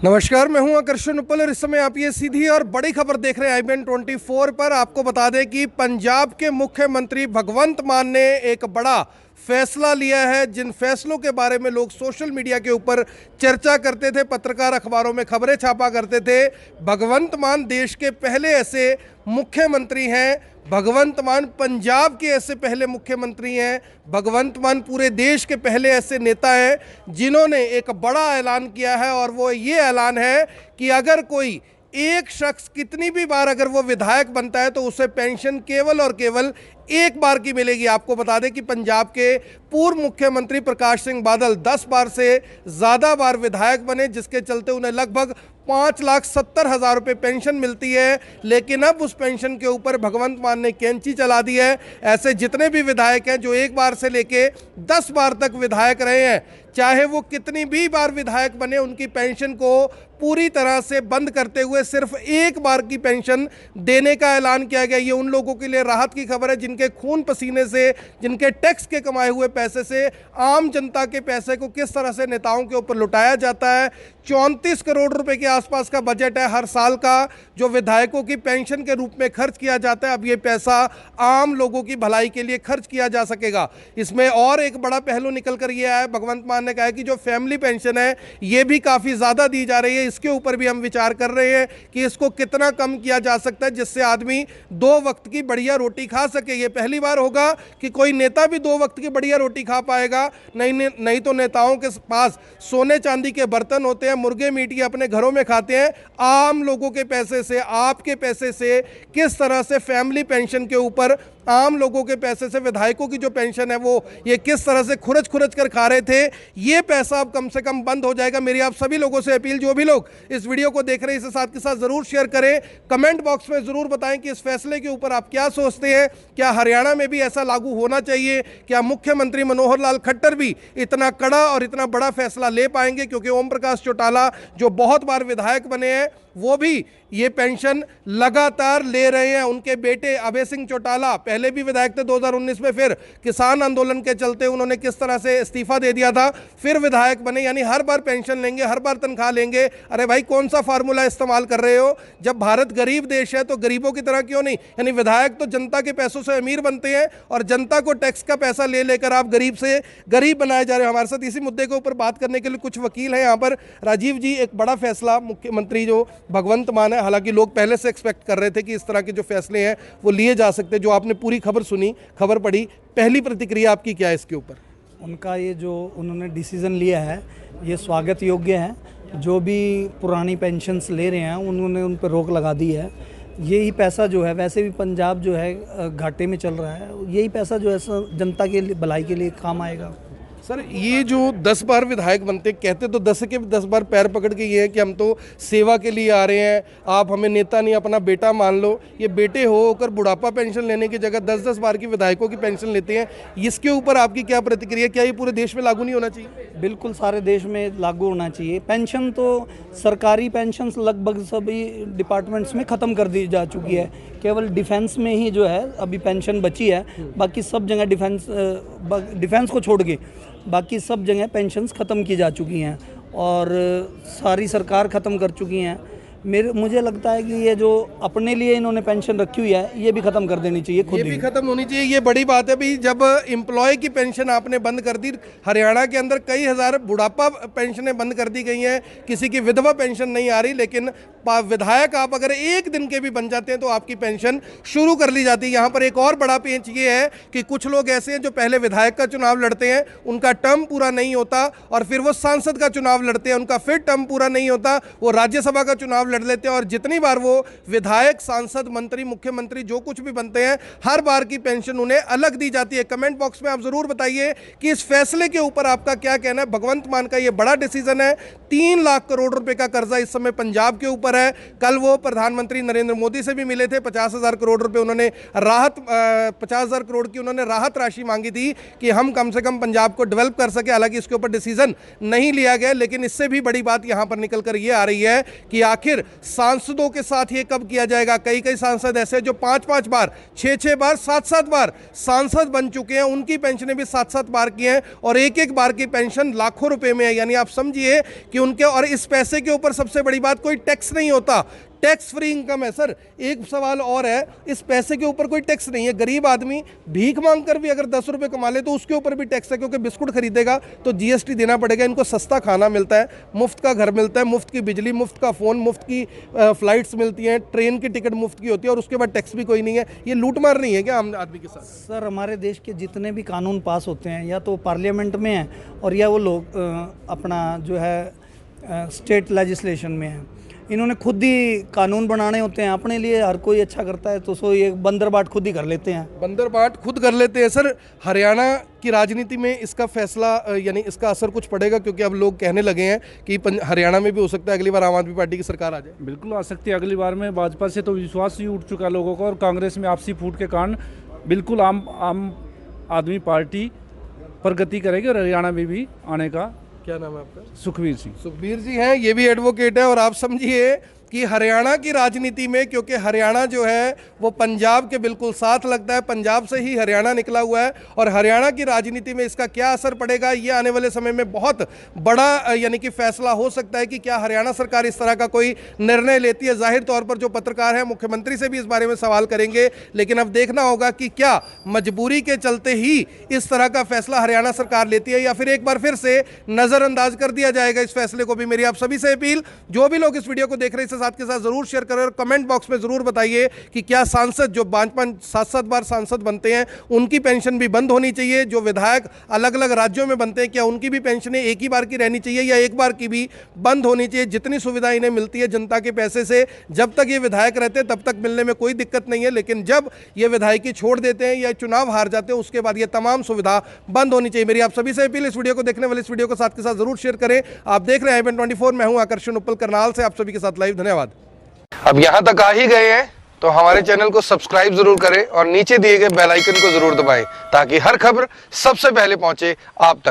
नमस्कार, मैं हूं आकर्षण उपल और इस समय आप ये सीधी और बड़ी खबर देख रहे हैं IBN 24 पर। आपको बता दें कि पंजाब के मुख्यमंत्री भगवंत मान ने एक बड़ा फैसला लिया है। जिन फैसलों के बारे में लोग सोशल मीडिया के ऊपर चर्चा करते थे, पत्रकार अखबारों में खबरें छापा करते थे, भगवंत मान देश के पहले ऐसे मुख्यमंत्री हैं। भगवंत मान पंजाब के ऐसे पहले मुख्यमंत्री हैं। भगवंत मान पूरे देश के पहले ऐसे नेता हैं जिन्होंने एक बड़ा ऐलान किया है, और वो ये ऐलान है कि अगर कोई एक शख्स कितनी भी बार अगर वो विधायक बनता है तो उसे पेंशन केवल और केवल एक बार की मिलेगी। आपको बता दें कि पंजाब के पूर्व मुख्यमंत्री प्रकाश सिंह बादल 10 बार से ज़्यादा बार विधायक बने, जिसके चलते उन्हें लगभग 5,70,000 रुपये पेंशन मिलती है। लेकिन अब उस पेंशन के ऊपर भगवंत मान ने कैंची चला दी है। ऐसे जितने भी विधायक हैं जो एक बार से लेके 10 बार तक विधायक रहे हैं, चाहे वो कितनी भी बार विधायक बने, उनकी पेंशन को पूरी तरह से बंद करते हुए सिर्फ एक बार की पेंशन देने का ऐलान किया गया। ये उन लोगों के लिए राहत की खबर है जिनके खून पसीने से, जिनके टैक्स के कमाए हुए पैसे से आम जनता के पैसे को किस तरह से नेताओं के ऊपर लुटाया जाता है। 34 करोड़ रुपए के आसपास का बजट है हर साल का, जो विधायकों की पेंशन के रूप में खर्च किया जाता है। अब ये पैसा आम लोगों की भलाई के लिए खर्च किया जा सकेगा। इसमें और एक बड़ा पहलू निकल कर ये आया है, भगवंत मान ने कहा है कि जो फैमिली पेंशन है ये भी काफ़ी ज़्यादा दी जा रही है। इसके ऊपर भी हम विचार कर रहे हैं कि इसको कितना कम किया जा सकता है जिससे आदमी 2 वक्त की बढ़िया रोटी खा सके। ये पहली बार होगा कि कोई नेता भी 2 वक्त की बढ़िया रोटी खा पाएगा। नहीं तो नेताओं के पास सोने चांदी के बर्तन होते हैं, मुर्गे मीट ये अपने घरों में खाते हैं। आम लोगों के पैसे से, आपके पैसे से किस तरह से फैमिली पेंशन के ऊपर, आम लोगों के पैसे से विधायकों की जो पेंशन है वो ये किस तरह से खुरच कर खा रहे थे, ये पैसा अब कम से कम बंद हो जाएगा। मेरी आप सभी लोगों से अपील, जो भी लोग इस वीडियो को देख रहे हैं इसे साथ के साथ जरूर शेयर करें। कमेंट बॉक्स में जरूर बताएं कि इस फैसले के ऊपर आप क्या सोचते हैं। क्या हरियाणा में भी ऐसा लागू होना चाहिए? क्या मुख्यमंत्री मनोहर लाल खट्टर भी इतना कड़ा और इतना बड़ा फैसला ले पाएंगे? क्योंकि ओम प्रकाश चौटाला जो बहुत बार विधायक बने हैं वो भी ये पेंशन लगातार ले रहे हैं। उनके बेटे अभय सिंह चौटाला पहले भी विधायक थे 2019 में, फिर किसान आंदोलन के चलते उन्होंने किस तरह से इस्तीफा दे दिया था, फिर विधायक बने। यानी हर बार पेंशन लेंगे, हर बार तनख्वाह लेंगे। अरे भाई, कौन सा फार्मूला इस्तेमाल कर रहे हो? जब भारत गरीब देश है तो गरीबों की तरह क्यों नहीं? यानी विधायक तो जनता के पैसों से अमीर बनते हैं और जनता को टैक्स का पैसा ले लेकर आप गरीब से गरीब बनाए जा रहे हो। हमारे साथ इसी मुद्दे के ऊपर बात करने के लिए कुछ वकील हैं यहाँ पर। राजीव जी, एक बड़ा फैसला मुख्यमंत्री जो भगवंत मान है, हालांकि लोग पहले से एक्सपेक्ट कर रहे थे कि इस तरह के जो फैसले हैं वो लिए जा सकते हैं। जो आपने पूरी खबर सुनी, खबर पढ़ी, पहली प्रतिक्रिया आपकी क्या है इसके ऊपर? उनका ये जो उन्होंने डिसीज़न लिया है ये स्वागत योग्य है। जो भी पुरानी पेंशन्स ले रहे हैं उन्होंने उन पर रोक लगा दी है। यही पैसा जो है, वैसे भी पंजाब जो है घाटे में चल रहा है, यही पैसा जो है जनता के लिए, भलाई के लिए काम आएगा। सर, ये जो 10 बार विधायक बनते, कहते तो 10 के 10 बार पैर पकड़ के ये है कि हम तो सेवा के लिए आ रहे हैं, आप हमें नेता नहीं अपना बेटा मान लो। ये बेटे होकर बुढ़ापा पेंशन लेने की जगह 10-10 बार की विधायकों की पेंशन लेते हैं। इसके ऊपर आपकी क्या प्रतिक्रिया? क्या ये पूरे देश में लागू नहीं होना चाहिए? बिल्कुल सारे देश में लागू होना चाहिए। पेंशन तो सरकारी पेंशन लगभग सभी डिपार्टमेंट्स में ख़त्म कर दी जा चुकी है। केवल डिफेंस में ही जो है अभी पेंशन बची है, बाकी सब जगह डिफेंस को छोड़ के बाकी सब जगह पेंशन्स ख़त्म की जा चुकी हैं और सारी सरकार ख़त्म कर चुकी हैं। मुझे लगता है कि ये जो अपने लिए इन्होंने पेंशन रखी हुई है ये भी ख़त्म कर देनी चाहिए, खुद ये भी खत्म होनी चाहिए। ये बड़ी बात है भाई, जब एम्प्लॉय की पेंशन आपने बंद कर दी। हरियाणा के अंदर कई हज़ार बुढ़ापा पेंशनें बंद कर दी गई हैं, किसी की विधवा पेंशन नहीं आ रही, लेकिन विधायक आप अगर एक दिन के भी बन जाते हैं तो आपकी पेंशन शुरू कर ली जाती है। यहाँ पर एक और बड़ा पेंच ये है कि कुछ लोग ऐसे हैं जो पहले विधायक का चुनाव लड़ते हैं, उनका टर्म पूरा नहीं होता, और फिर वो सांसद का चुनाव लड़ते हैं, उनका फिर टर्म पूरा नहीं होता, वो राज्यसभा का चुनाव लड़ लेते हैं, और जितनी बार वो विधायक, सांसद, मंत्री, मुख्यमंत्री जो कुछ भी बनते हैं, हर बार की पेंशन उन्हें अलग दी जाती है। कमेंट बॉक्स में आप जरूर बताइए कि इस फैसले के ऊपर आपका क्या कहना है। भगवंत मान का ये बड़ा डिसीजन है। 3 लाख करोड़ रुपए का कर्जा इस समय पंजाब के ऊपर है। कल वो प्रधानमंत्री नरेंद्र मोदी से भी मिले थे, 50,000 करोड़ रुपए उन्होंने राहत 50,000 करोड़ की उन्होंने राहत राशि मांगी थी कि हम कम से कम पंजाब को डेवलप कर सके। हालांकि इसके ऊपर डिसीजन नहीं लिया गया, लेकिन इससे भी बड़ी बात यहां पर निकल कर ये आ रही है कि आखिर फिर सांसदों के साथ ये कब किया जाएगा? कई कई सांसद ऐसे जो 5-5 बार, 6-6 बार, 7-7 बार सांसद बन चुके हैं, उनकी पेंशनें भी 7-7 बार की हैं और एक-एक बार की पेंशन लाखों रुपए में है। यानी आप समझिए कि उनके, और इस पैसे के ऊपर सबसे बड़ी बात, कोई टैक्स नहीं होता, टैक्स फ्री इनकम है। सर एक सवाल और है, इस पैसे के ऊपर कोई टैक्स नहीं है। गरीब आदमी भीख मांग कर भी अगर 10 रुपए कमा ले तो उसके ऊपर भी टैक्स है, क्योंकि बिस्कुट खरीदेगा तो जीएसटी देना पड़ेगा। इनको सस्ता खाना मिलता है, मुफ्त का घर मिलता है, मुफ्त की बिजली, मुफ्त का फ़ोन, मुफ्त की फ्लाइट्स मिलती हैं, ट्रेन की टिकट मुफ्त की होती है और उसके बाद टैक्स भी कोई नहीं है। ये लूटमार नहीं है क्या आम आदमी के साथ? सर हमारे देश के जितने भी कानून पास होते हैं या तो पार्लियामेंट में हैं और या वो लोग अपना जो है स्टेट लेजिस्लेशन में है। इन्होंने खुद ही कानून बनाने होते हैं अपने लिए। हर कोई अच्छा करता है तो सो ये बंदर बाट खुद ही कर लेते हैं, बंदर बाट खुद कर लेते हैं। सर हरियाणा की राजनीति में इसका फैसला यानी इसका असर कुछ पड़ेगा? क्योंकि अब लोग कहने लगे हैं कि हरियाणा में भी हो सकता है अगली बार आम आदमी पार्टी की सरकार आ जाए। बिल्कुल आ सकती है अगली बार में। भाजपा से तो विश्वास ही उठ चुका लोगों का और कांग्रेस में आपसी फूट के कारण बिल्कुल आम आदमी पार्टी प्रगति करेगी और हरियाणा में भी आने का। क्या नाम है आपका? सुखवीर सिंह। सुखबीर जी हैं, ये भी एडवोकेट है। और आप समझिए कि हरियाणा की राजनीति में, क्योंकि हरियाणा जो है वो पंजाब के बिल्कुल साथ लगता है, पंजाब से ही हरियाणा निकला हुआ है, और हरियाणा की राजनीति में इसका क्या असर पड़ेगा ये आने वाले समय में बहुत बड़ा यानी कि फैसला हो सकता है कि क्या हरियाणा सरकार इस तरह का कोई निर्णय लेती है। जाहिर तौर पर जो पत्रकार हैं मुख्यमंत्री से भी इस बारे में सवाल करेंगे, लेकिन अब देखना होगा कि क्या मजबूरी के चलते ही इस तरह का फैसला हरियाणा सरकार लेती है या फिर एक बार फिर से नज़रअंदाज कर दिया जाएगा इस फैसले को भी। मेरी आप सभी से अपील, जो भी लोग इस वीडियो को देख रहे हैं साथ के साथ जरूर शेयर करें और कमेंट बॉक्स में जरूर बताइए कि क्या सांसद जो 5-5, 7-7 बार सांसद बनते हैं उनकी पेंशन भी बंद होनी चाहिए? जो विधायक अलग अलग राज्यों में बनते हैं क्या उनकी भी पेंशनें एक ही बार की रहनी चाहिए या एक बार की भी बंद होनी चाहिए? जितनी सुविधा इन्हें मिलती है जनता के पैसे से, जब तक ये विधायक रहते हैं तब तक मिलने में कोई दिक्कत नहीं है, लेकिन जब ये विधायकी छोड़ देते हैं या चुनाव हार जाते हैं उसके बाद ये तमाम सुविधा बंद होनी चाहिए। मेरी आप सभी से अपील, इस वीडियो को देखने वाले इस वीडियो को साथ के साथ जरूर शेयर करें। आप देख रहे हैं IBN24, मैं हूं आकर्षण उपल करनाल से, आप सभी के साथ लाइव। धन्यवाद। अब यहां तक आ ही गए हैं तो हमारे चैनल को सब्सक्राइब जरूर करें और नीचे दिए गए बेल आइकन को जरूर दबाएं ताकि हर खबर सबसे पहले पहुंचे आप तक।